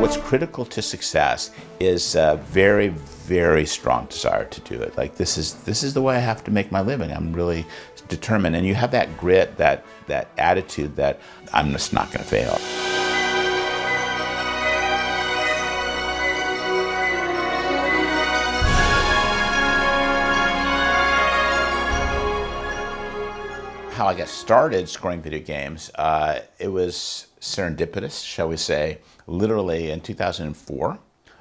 what's critical to success is a very, very strong desire to do it. Like this is the way I have to make my living. I'm really determined, and you have that grit, that attitude that I'm just not going to fail. How I got started scoring video games, it was serendipitous, shall we say. Literally in 2004,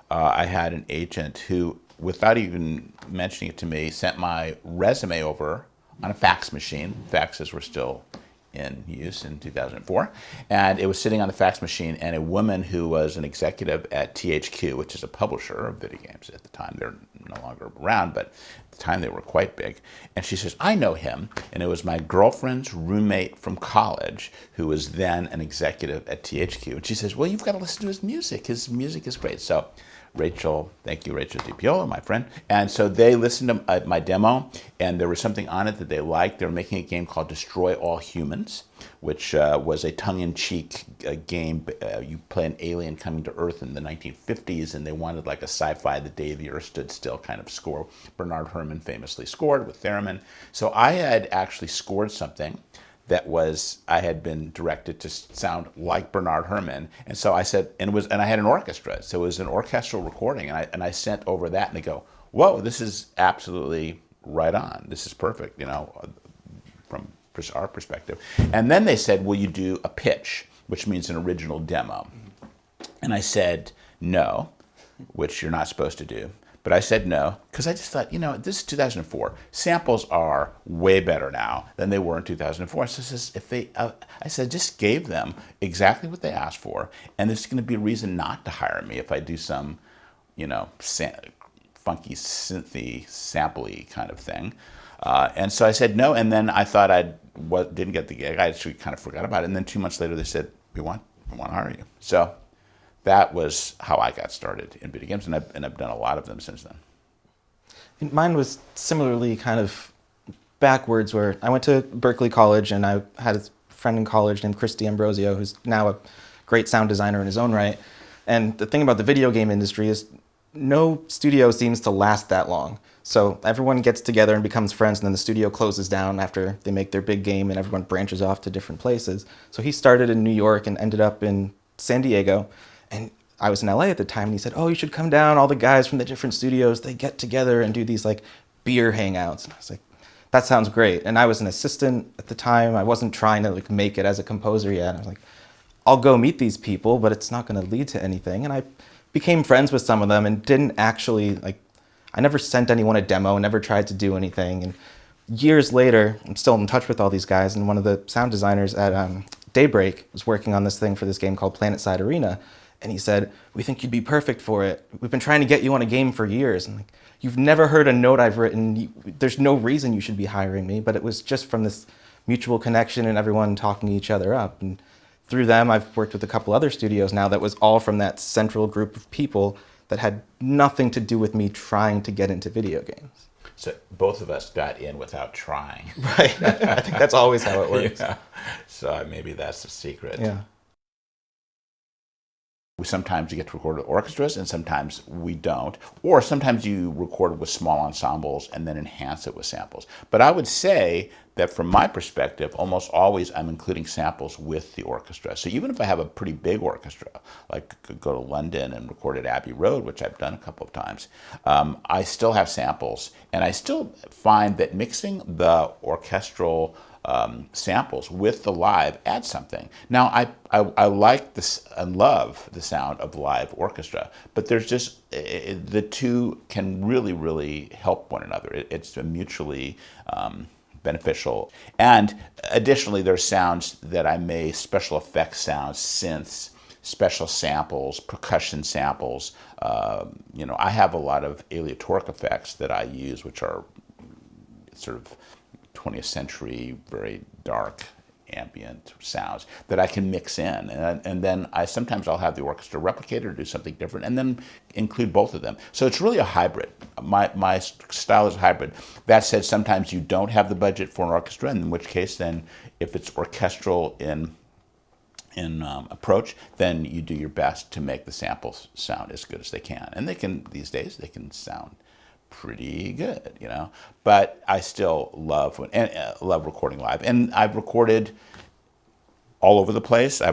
I had an agent who, without even mentioning it to me, sent my resume over on a fax machine. Faxes were still in use in 2004. And it was sitting on the fax machine, and a woman who was an executive at THQ, which is a publisher of video games at the time. They're no longer around, but at the time they were quite big. And she says, I know him. And it was my girlfriend's roommate from college who was then an executive at THQ. And she says, well, you've got to listen to his music. His music is great. So Rachel, thank you, Rachel DiPiolo, my friend. And so they listened to my demo, and there was something on it that they liked. They were making a game called Destroy All Humans, which was a tongue-in-cheek game. You play an alien coming to Earth in the 1950s, and they wanted like a sci-fi The Day the Earth Stood Still kind of score. Bernard Herrmann famously scored with theremin. So I had actually scored something that was, I had been directed to sound like Bernard Herrmann. And so I said, and I had an orchestra. So it was an orchestral recording. And I sent over that, and they go, whoa, this is absolutely right on. This is perfect, you know, from our perspective. And then they said, will you do a pitch, which means an original demo? And I said, no, which you're not supposed to do. But I said no, because I just thought, you know, this is 2004. Samples are way better now than they were in 2004. So I said, just gave them exactly what they asked for, and there's going to be a reason not to hire me if I do some, you know, funky, synthy, sampley kind of thing. And so I said no, and then I thought didn't get the gig. I actually kind of forgot about it, and then 2 months later they said, we want to hire you. So that was how I got started in video games, and I've done a lot of them since then. Mine was similarly kind of backwards, where I went to Berklee College, and I had a friend in college named Chris D'Ambrosio, who's now a great sound designer in his own right. And the thing about the video game industry is no studio seems to last that long. So everyone gets together and becomes friends, and then the studio closes down after they make their big game, and everyone branches off to different places. So he started in New York and ended up in San Diego. And I was in LA at the time, and he said, oh, you should come down. All the guys from the different studios, they get together and do these like beer hangouts. And I was like, that sounds great. And I was an assistant at the time. I wasn't trying to like make it as a composer yet. I was like, I'll go meet these people, but it's not going to lead to anything. And I became friends with some of them and didn't actually, like, I never sent anyone a demo, never tried to do anything. And years later, I'm still in touch with all these guys, and one of the sound designers at Daybreak was working on this thing for this game called PlanetSide Arena. And he said, we think you'd be perfect for it. We've been trying to get you on a game for years. And like, you've never heard a note I've written. There's no reason you should be hiring me. But it was just from this mutual connection and everyone talking each other up. And through them, I've worked with a couple other studios now that was all from that central group of people that had nothing to do with me trying to get into video games. So both of us got in without trying. Right. I think that's always how it works. Yeah. So maybe that's the secret. Yeah. Sometimes you get to record with orchestras, and sometimes we don't. Or sometimes you record with small ensembles and then enhance it with samples. But I would say that from my perspective, almost always I'm including samples with the orchestra. So even if I have a pretty big orchestra, like go to London and record at Abbey Road, which I've done a couple of times, I still have samples. And I still find that mixing the orchestral samples with the live adds something. Now, I like this and love the sound of live orchestra, but there's just, the two can really, really help one another. It's a mutually beneficial. And additionally, there's sounds that I may, special effects sounds, synths, special samples, percussion samples. You know, I have a lot of aleatoric effects that I use, which are sort of 20th century, very dark ambient sounds that I can mix in, and then sometimes I'll have the orchestra replicate it or do something different, and then include both of them. So it's really a hybrid. My style is a hybrid. That said, sometimes you don't have the budget for an orchestra, in which case then if it's orchestral in approach, then you do your best to make the samples sound as good as they can. And they can, these days, they can sound pretty good, you know. But I still love love recording live. And I've recorded all over the place. I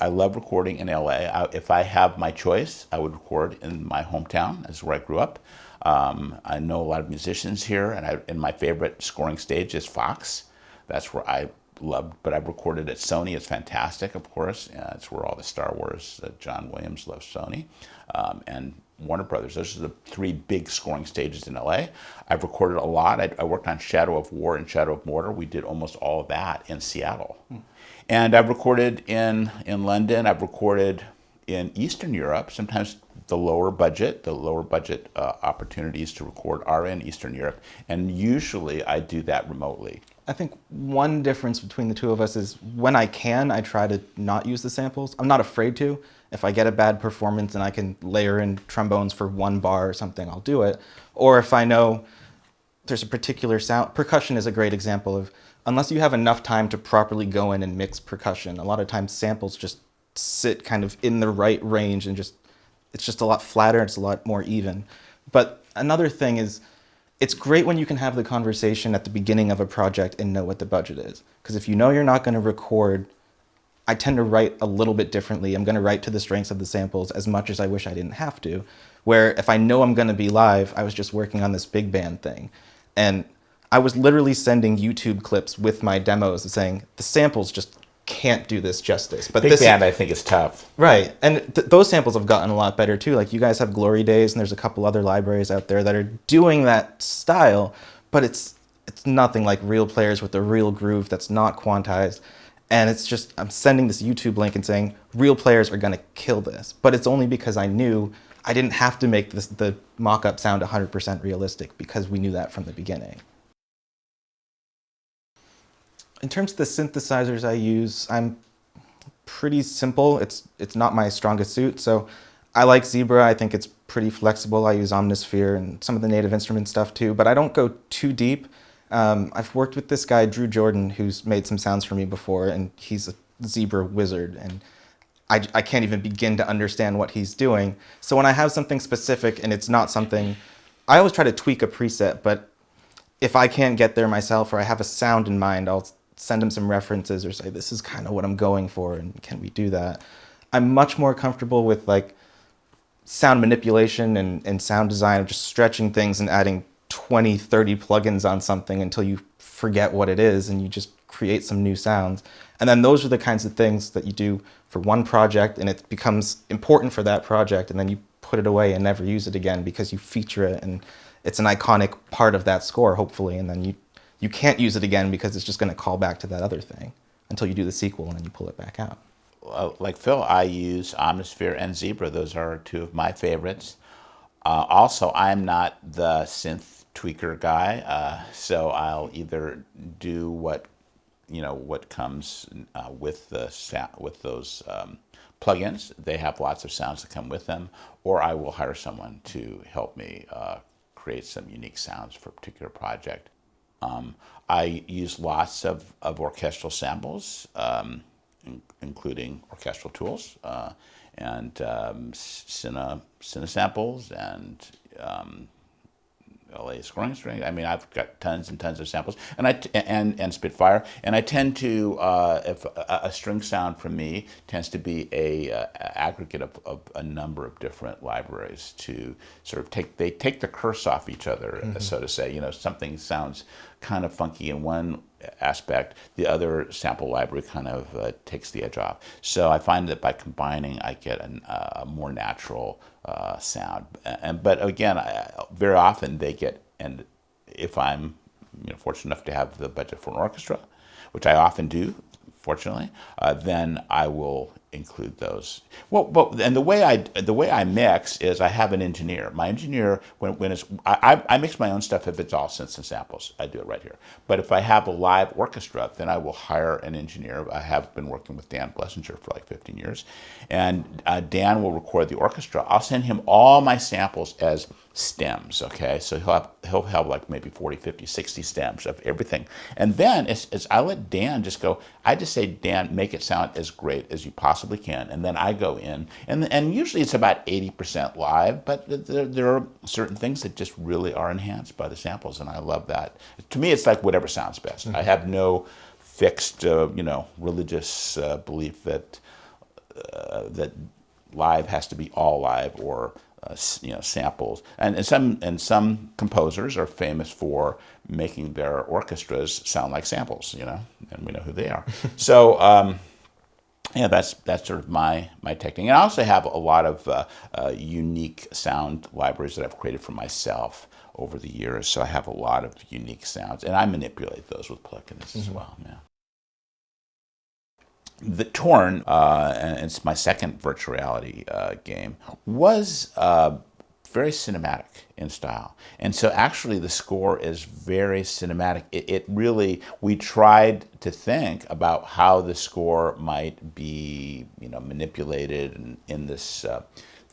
love recording in LA. If I have my choice, I would record in my hometown. That's where I grew up. I know a lot of musicians here, and my favorite scoring stage is Fox. That's where I loved, but I've recorded at Sony. It's fantastic, of course. It's where all the Star Wars, John Williams loves Sony, and Warner Brothers. Those are the three big scoring stages in LA. I've recorded a lot. I worked on Shadow of War and Shadow of Mordor. We did almost all of that in Seattle. And I've recorded in London. I've recorded in Eastern Europe. Sometimes the lower budget opportunities to record are in Eastern Europe. And usually I do that remotely. I think one difference between the two of us is when I can, I try to not use the samples. I'm not afraid to. If I get a bad performance and I can layer in trombones for one bar or something, I'll do it. Or if I know there's a particular sound, percussion is a great example of, unless you have enough time to properly go in and mix percussion, a lot of times samples just sit kind of in the right range and it's just a lot flatter, it's a lot more even. But another thing is, it's great when you can have the conversation at the beginning of a project and know what the budget is. Because if you know you're not going to record, I tend to write a little bit differently. I'm going to write to the strengths of the samples as much as I wish I didn't have to. Where if I know I'm going to be live, I was just working on this big band thing. And I was literally sending YouTube clips with my demos saying, the samples just can't do this justice. But Big band, I think, is tough. Right. And those samples have gotten a lot better too. Like you guys have Glory Days and there's a couple other libraries out there that are doing that style, but it's nothing like real players with a real groove that's not quantized. And it's just, I'm sending this YouTube link and saying, real players are going to kill this. But it's only because I knew I didn't have to make the mock-up sound 100% realistic because we knew that from the beginning. In terms of the synthesizers I use, I'm pretty simple. It's not my strongest suit, so I like Zebra. I think it's pretty flexible. I use Omnisphere and some of the native instrument stuff too, but I don't go too deep. I've worked with this guy, Drew Jordan, who's made some sounds for me before, and he's a Zebra wizard, and I can't even begin to understand what he's doing. So when I have something specific and it's not something, I always try to tweak a preset, but if I can't get there myself or I have a sound in mind, I'll send him some references or say, this is kind of what I'm going for, and can we do that? I'm much more comfortable with like sound manipulation and sound design of just stretching things and adding 20, 30 plugins on something until you forget what it is and you just create some new sounds. And then those are the kinds of things that you do for one project and it becomes important for that project, and then you put it away and never use it again because you feature it and it's an iconic part of that score, hopefully, and then you can't use it again because it's just going to call back to that other thing until you do the sequel and then you pull it back out. Like Phil, I use Omnisphere and Zebra. Those are two of my favorites. Also, I'm not the synth tweaker guy, so I'll either do what comes with those plugins. They have lots of sounds that come with them, or I will hire someone to help me create some unique sounds for a particular project. I use lots of orchestral samples, including orchestral tools and Cine samples and LA scoring string. I mean, I've got tons and tons of samples, and Spitfire. And I tend to, if a string sound from me tends to be a aggregate of a number of different libraries to sort of take the curse off each other, so to say. You know, something sounds kind of funky in one aspect, the other sample library kind of takes the edge off. So I find that by combining, I get a more natural sound. But again, very often they get, and if I'm fortunate enough to have the budget for an orchestra, which I often do, fortunately, then I will include those. Well, and the way I mix is I have an engineer. My engineer, when it's I mix my own stuff if it's all synths and samples. I do it right here. But if I have a live orchestra, then I will hire an engineer. I have been working with Dan Blessinger for like 15 years, and Dan will record the orchestra. I'll send him all my samples as stems, okay? So he'll have like maybe 40, 50, 60 stems of everything. And then as I let Dan just go, I just say, Dan, make it sound as great as you possibly can. And then I go in, and usually it's about 80% live, but there are certain things that just really are enhanced by the samples, and I love that. To me, it's like whatever sounds best. I have no fixed, religious belief that live has to be all live or samples. And some composers are famous for making their orchestras sound like samples, and we know who they are. So that's sort of my technique. And I also have a lot of unique sound libraries that I've created for myself over the years. So I have a lot of unique sounds, and I manipulate those with plugins as well. Yeah. The Torn, and it's my second virtual reality game, was very cinematic in style. And so actually the score is very cinematic. It really, we tried to think about how the score might be, manipulated in this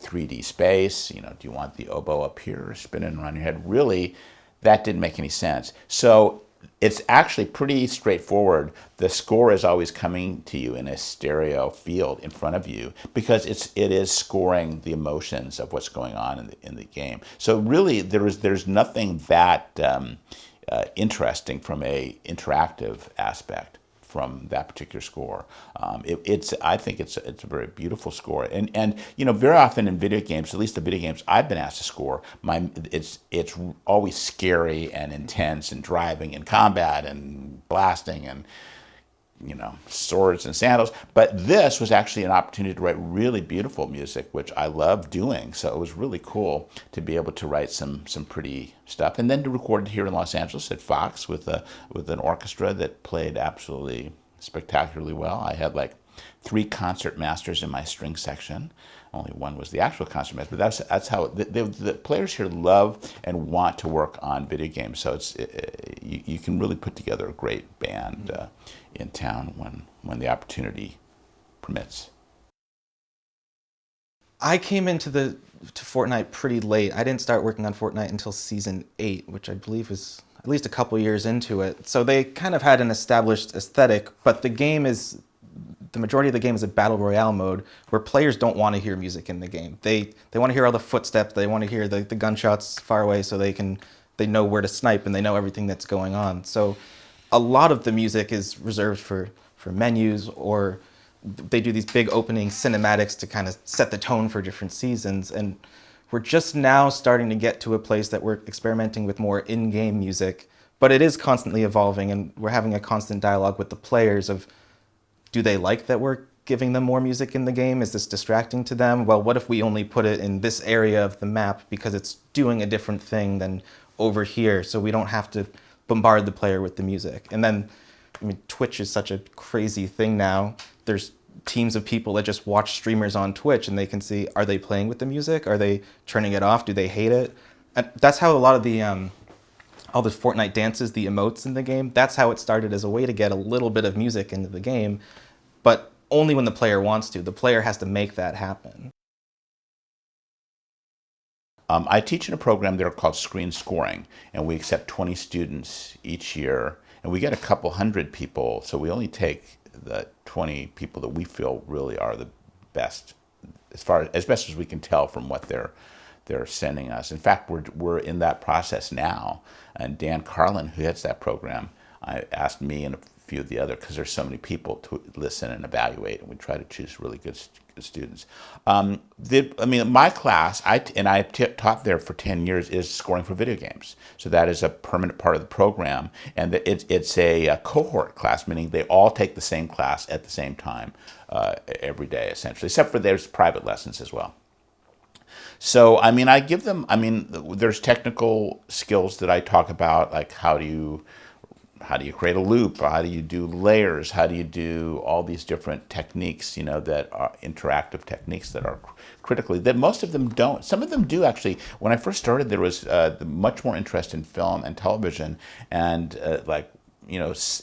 3D space. Do you want the oboe up here spinning around your head? Really, that didn't make any sense. So it's actually pretty straightforward. The score is always coming to you in a stereo field in front of you because it is scoring the emotions of what's going on in the game. So really, there's nothing that interesting from a interactive aspect from that particular score. I think it's a very beautiful score, and very often in video games, at least the video games I've been asked to score, it's always scary and intense and driving and combat and blasting and swords and sandals. But this was actually an opportunity to write really beautiful music, which I love doing. So it was really cool to be able to write some pretty stuff, and then to record it here in Los Angeles at Fox with an orchestra that played absolutely spectacularly well. I had like 3 concert masters in my string section. Only one was the actual concert master, but that's how the players here love and want to work on video games. So you can really put together a great band in town when the opportunity permits. I came to Fortnite pretty late. I didn't start working on Fortnite until season 8, which I believe was at least a couple years into it. So they kind of had an established aesthetic, but the majority of the game is a battle royale mode where players don't want to hear music in the game. They want to hear all the footsteps. They want to hear the gunshots far away so they know where to snipe and they know everything that's going on. So a lot of the music is reserved for menus, or they do these big opening cinematics to kind of set the tone for different seasons. And we're just now starting to get to a place that we're experimenting with more in-game music, but it is constantly evolving, and we're having a constant dialogue with the players of, do they like that we're giving them more music in the game? Is this distracting to them? Well, what if we only put it in this area of the map because it's doing a different thing than over here, so we don't have to bombard the player with the music? And then, Twitch is such a crazy thing now. There's teams of people that just watch streamers on Twitch, and they can see, are they playing with the music? Are they turning it off? Do they hate it? And that's how a lot of all the Fortnite dances, the emotes in the game, that's how it started, as a way to get a little bit of music into the game, but only when the player wants to. The player has to make that happen. I teach in a program there called Screen Scoring, and we accept 20 students each year, and we get a couple hundred people, so we only take the 20 people that we feel really are the best, as best as we can tell from what they're sending us. In fact, we're in that process now, and Dan Carlin, who heads that program, I asked me and a few of the other, because there's so many people to listen and evaluate, and we try to choose really good students. My class, I taught there for 10 years, is scoring for video games. So that is a permanent part of the program, and it's a cohort class, meaning they all take the same class at the same time every day, essentially, except for there's private lessons as well. So, I give them, there's technical skills that I talk about, like how do you how do you create a loop? How do you do layers? How do you do all these different techniques, that are interactive techniques that are critically, that most of them don't. Some of them do, actually. When I first started, there was much more interest in film and television, and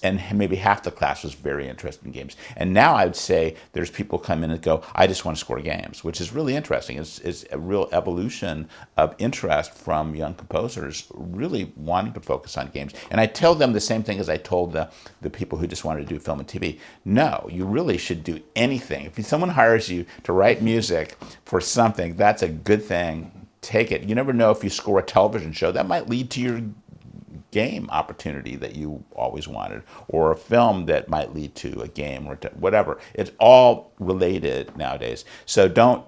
and maybe half the class was very interested in games. And now I would say there's people come in and go, I just want to score games, which is really interesting. It's a real evolution of interest from young composers really wanting to focus on games. And I tell them the same thing as I told the people who just wanted to do film and TV. No, you really should do anything. If someone hires you to write music for something, that's a good thing. Take it. You never know, if you score a television show, that might lead to your game opportunity that you always wanted, or a film that might lead to a game, or whatever. It's all related nowadays. So don't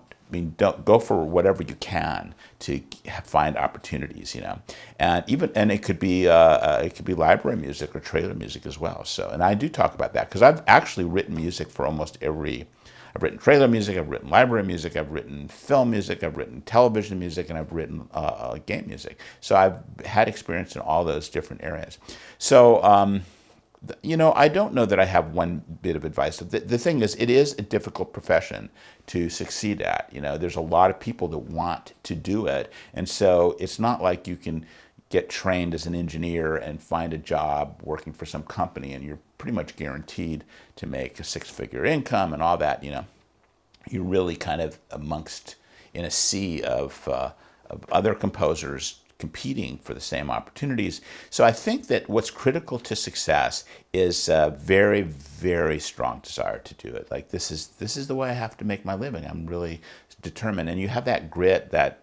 go for whatever you can to find opportunities, and it could be library music or trailer music as well. So, and I do talk about that because I've actually written music for almost every. I've written trailer music, I've written library music, I've written film music, I've written television music, and I've written game music. So I've had experience in all those different areas. So, I don't know that I have one bit of advice. The thing is, it is a difficult profession to succeed at. There's a lot of people that want to do it. And so it's not like you can get trained as an engineer and find a job working for some company and you're pretty much guaranteed to make a six-figure income and all that. You're really kind of amongst in a sea of other composers competing for the same opportunities. So I think that what's critical to success is a very, very strong desire to do it. Like, this is the way I have to make my living. I'm really determined, and you have that grit, that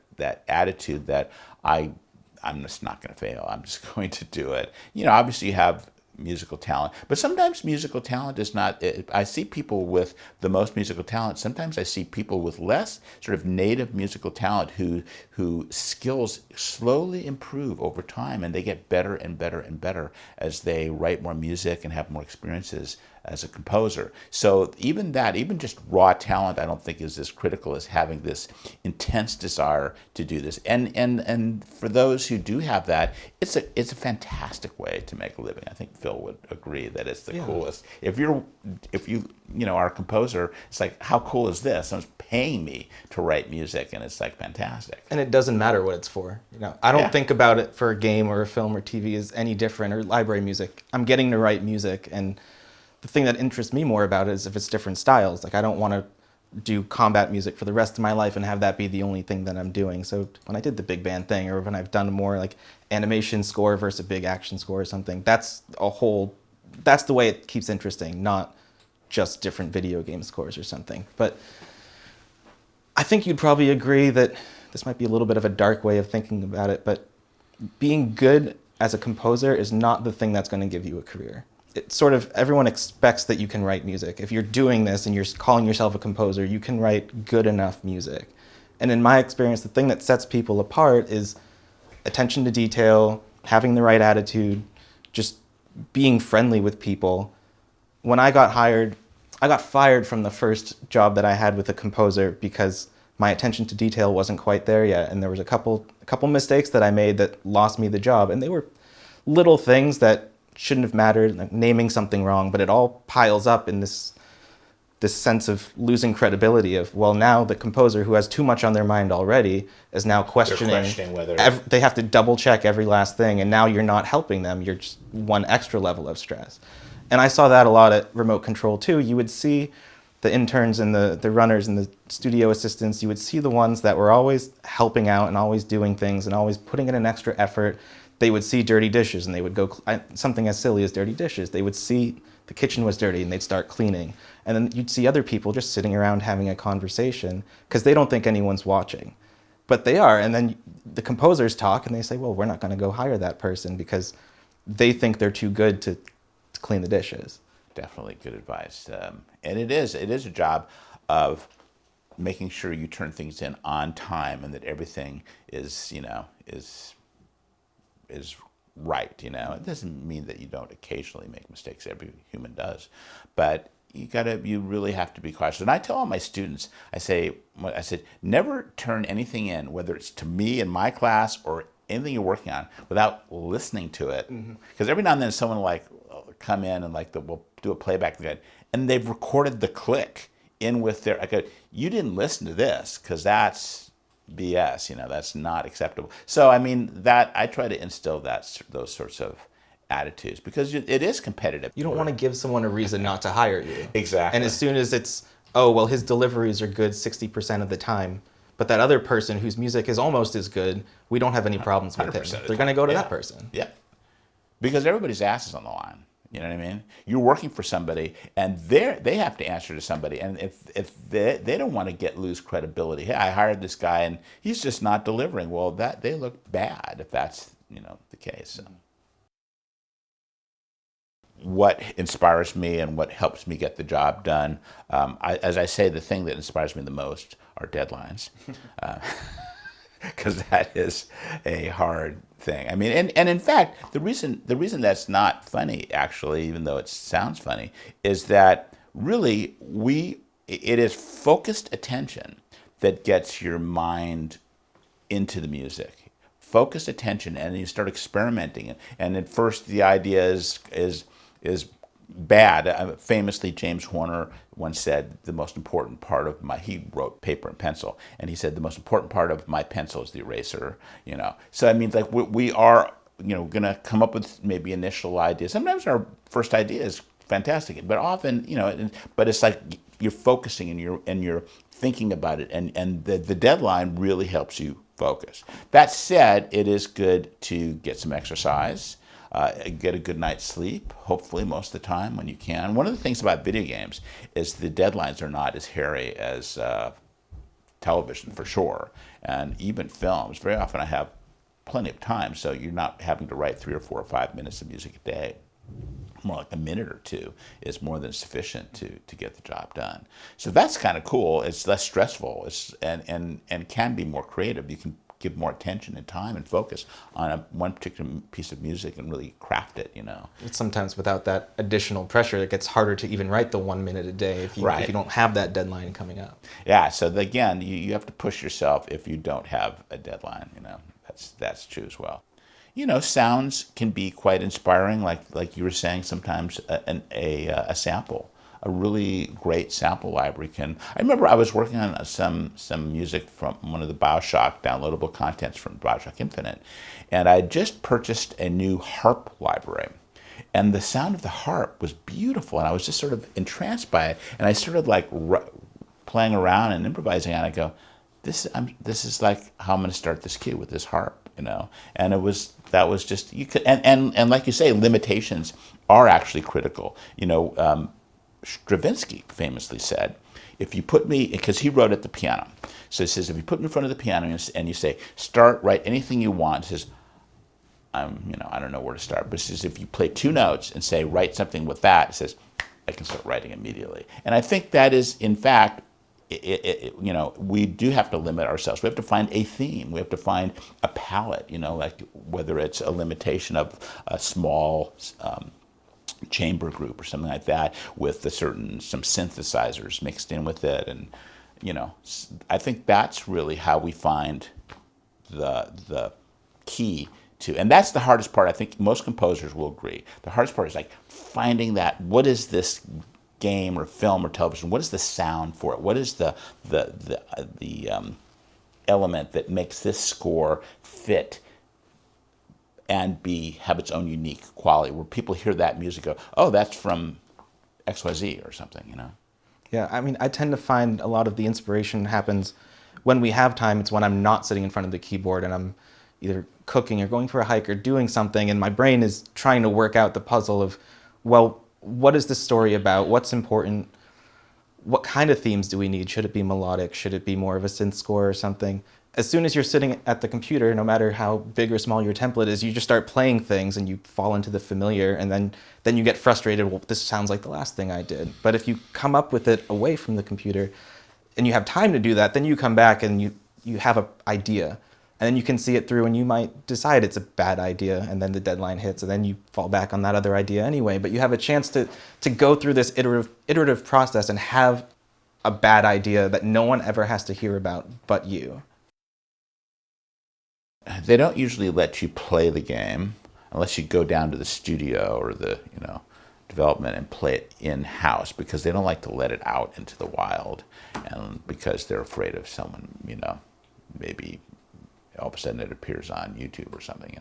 attitude that I'm just not going to fail. I'm just going to do it. Obviously you have musical talent, but sometimes musical talent is not. I see people with the most musical talent. Sometimes I see people with less sort of native musical talent who skills slowly improve over time, and they get better and better and better as they write more music and have more experiences as a composer. So even just raw talent, I don't think is as critical as having this intense desire to do this. And for those who do have that, it's a fantastic way to make a living. I think Phil would agree that it's the coolest. If you are a composer, it's like, how cool is this? Someone's paying me to write music, and it's like fantastic. And it doesn't matter what it's for. I don't think about it for a game or a film or TV as any different, or library music. I'm getting to write music, and the thing that interests me more about it is if it's different styles. Like, I don't want to do combat music for the rest of my life and have that be the only thing that I'm doing. So when I did the big band thing, or when I've done more like animation score versus a big action score or something, that's the way it keeps interesting, not just different video game scores or something. But I think you'd probably agree that this might be a little bit of a dark way of thinking about it, but being good as a composer is not the thing that's going to give you a career. It's sort of, everyone expects that you can write music. If you're doing this and you're calling yourself a composer, you can write good enough music. And in my experience, the thing that sets people apart is attention to detail, having the right attitude, just being friendly with people. When I got fired from the first job that I had with a composer because my attention to detail wasn't quite there yet, and there was a couple mistakes that I made that lost me the job, and they were little things that shouldn't have mattered, like naming something wrong, but it all piles up in this sense of losing credibility of, well, now the composer who has too much on their mind already is now questioning whether they have to double check every last thing, and now you're not helping them. You're just one extra level of stress. And I saw that a lot at Remote Control too. You would see the interns and the runners and the studio assistants, you would see the ones that were always helping out and always doing things and always putting in an extra effort. They would see dirty dishes and they would go, something as silly as dirty dishes. They would see the kitchen was dirty and they'd start cleaning. And then you'd see other people just sitting around having a conversation because they don't think anyone's watching. But they are. And then the composers talk and they say, well, we're not going to go hire that person because they think they're too good to clean the dishes. Definitely good advice. And it is a job of making sure you turn things in on time and that everything is right. It doesn't mean that you don't occasionally make mistakes. Every human does, but you really have to be cautious. And I tell all my students, I said, never turn anything in, whether it's to me in my class or anything you're working on, without listening to it. Because every now and then someone come in and we'll do a playback again, and they've recorded the click in with their. I go, you didn't listen to this because that's BS. That's not acceptable. So I mean that I try to instill those sorts of attitudes because it is competitive. You don't want to give someone a reason not to hire you. Exactly. And as soon as it's, oh, well, his deliveries are good 60% of the time, but that other person whose music is almost as good, we don't have any problems with him. They're going to go to that person. Yeah. Because everybody's ass is on the line. You know what I mean? You're working for somebody, and they have to answer to somebody. And if they don't want to lose credibility, hey, I hired this guy, and he's just not delivering. Well, they look bad if that's the case. So. What inspires me and what helps me get the job done, as I say, the thing that inspires me the most are deadlines, because that is a hard thing. I mean, and in fact, the reason that's not funny, actually, even though it sounds funny, is that really it is focused attention that gets your mind into the music. Focused attention, and you start experimenting. And at first, the idea is bad. Famously, James Horner once said, the most important part of he wrote paper and pencil, and he said, the most important part of my pencil is the eraser, So I mean, like we are, going to come up with maybe initial ideas. Sometimes our first idea is fantastic, but often, but it's like you're focusing and you're thinking about it, and the deadline really helps you focus. That said, it is good to get some exercise. Get a good night's sleep, hopefully most of the time when you can. One of the things about video games is the deadlines are not as hairy as television, for sure. And even films, very often I have plenty of time, so you're not having to write 3 or 4 or 5 minutes of music a day. More like a minute or two is more than sufficient to get the job done. So that's kind of cool. It's less stressful, and can be more creative. You can give more attention and time and focus on one particular piece of music and really craft it, It's sometimes without that additional pressure, it gets harder to even write the 1 minute a day if you don't have that deadline coming up. Yeah, so again, you have to push yourself if you don't have a deadline, That's true as well. Sounds can be quite inspiring, like you were saying, sometimes a sample. A really great sample library can. I remember I was working on some music from one of the BioShock downloadable contents from BioShock Infinite, and I just purchased a new harp library, and the sound of the harp was beautiful, and I was just sort of entranced by it, and I started playing around and improvising, and I go, this is like how I'm going to start this cue with this harp, and that was just you could and like you say, limitations are actually critical, Stravinsky famously said, if you put me, because he wrote at the piano, so he says, if you put me in front of the piano and you say, write anything you want, he says, I don't know where to start, but he says, if you play 2 notes and say, write something with that, he says, I can start writing immediately. And I think that is, in fact, we do have to limit ourselves. We have to find a theme. We have to find a palette, like whether it's a limitation of a small chamber group or something like that with some synthesizers mixed in with it, and I think that's really how we find the key to, and that's the hardest part. I think most composers will agree. The hardest part is finding that, what is this game or film or television, what is the sound for it, what is the element that makes this score fit and have its own unique quality, where people hear that music go, oh, that's from XYZ or something, Yeah, I mean, I tend to find a lot of the inspiration happens when we have time. It's when I'm not sitting in front of the keyboard and I'm either cooking or going for a hike or doing something, and my brain is trying to work out the puzzle of, well, what is the story about? What's important? What kind of themes do we need? Should it be melodic? Should it be more of a synth score or something? As soon as you're sitting at the computer, no matter how big or small your template is, you just start playing things and you fall into the familiar, and then you get frustrated. Well, this sounds like the last thing I did. But if you come up with it away from the computer and you have time to do that, then you come back and you have an idea. And then you can see it through, and you might decide it's a bad idea, and then the deadline hits, and then you fall back on that other idea anyway. But you have a chance to go through this iterative process and have a bad idea that no one ever has to hear about but you. They don't usually let you play the game. unless you go down to the studio or the development and play it in-house, because they don't like to let it out into the wild, and because they're afraid of someone, maybe all of a sudden it appears on YouTube or something,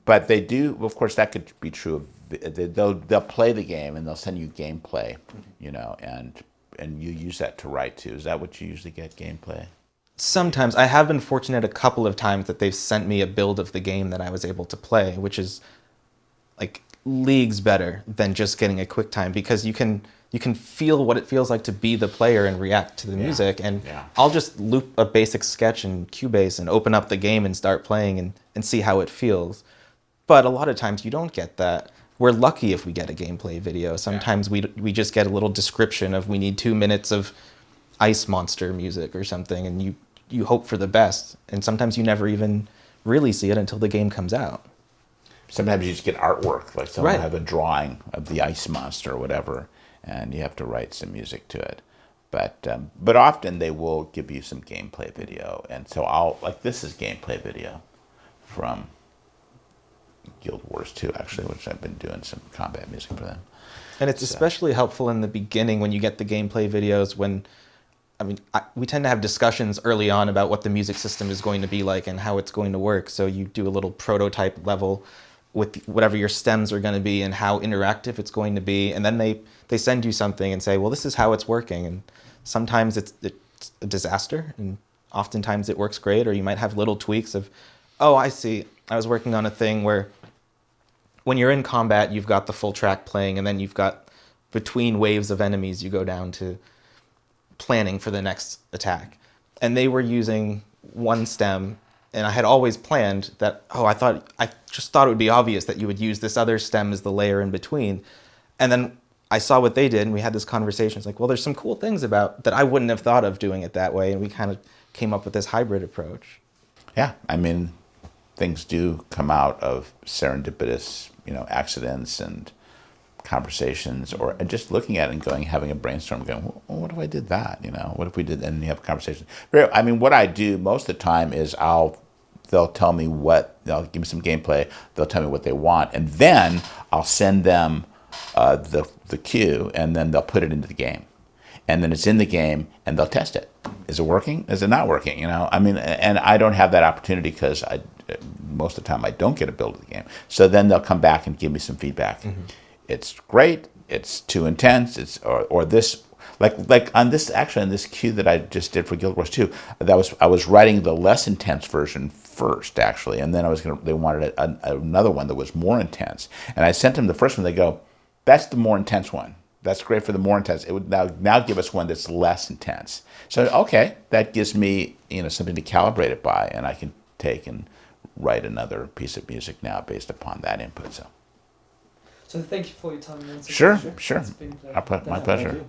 But they do, of course, that could be true of, they'll play the game and they'll send you gameplay, and you use that to write too. Is that what you usually get, gameplay? Sometimes. I have been fortunate a couple of times that they've sent me a build of the game that I was able to play, which is like leagues better than just getting a quick time, because you can feel what it feels like to be the player and react to the music. And I'll just loop a basic sketch in Cubase and open up the game and start playing and see how it feels. But a lot of times you don't get that. We're lucky if we get a gameplay video. Sometimes we just get a little description of, we need 2 minutes of ice monster music or something, and you hope for the best. And sometimes you never even really see it until the game comes out. Sometimes you just get artwork, like someone have a drawing of the ice monster or whatever, and you have to write some music to it. But often they will give you some gameplay video, and so this is gameplay video from Guild Wars 2, actually, which I've been doing some combat music for them. And it's especially helpful in the beginning when you get the gameplay videos, we tend to have discussions early on about what the music system is going to be like and how it's going to work. So you do a little prototype level with whatever your stems are going to be and how interactive it's going to be. And then they send you something and say, well, this is how it's working. And sometimes it's a disaster, and oftentimes it works great. Or you might have little tweaks of, oh, I see. I was working on a thing where when you're in combat, you've got the full track playing, and then you've got between waves of enemies, you go down to planning for the next attack. And they were using one stem, and I had always planned that, I just thought it would be obvious that you would use this other stem as the layer in between. And then I saw what they did, and we had this conversation. It's like, well, there's some cool things about that I wouldn't have thought of doing it that way, and we kind of came up with this hybrid approach. Yeah, things do come out of serendipitous, accidents and conversations, or just looking at it and having a brainstorm, going, well, what if I did that? What if we did? And you have a conversation. What I do most of the time is they'll tell me they'll give me some gameplay. They'll tell me what they want, and then I'll send them the cue, and then they'll put it into the game, and then it's in the game, and they'll test it. Is it working? Is it not working? And I don't have that opportunity because most of the time I don't get a build of the game. So then they'll come back and give me some feedback. Mm-hmm. It's great. It's too intense. It's or this like on this cue that I just did for Guild Wars 2. I was writing the less intense version first, actually, and then they wanted another one that was more intense, and I sent them the first one. They go, that's the more intense one. That's great for the more intense. It would now give us one that's less intense. So okay, that gives me something to calibrate it by, and I can take and write another piece of music now based upon that input. So thank you for your time. Sure. It's been My pleasure.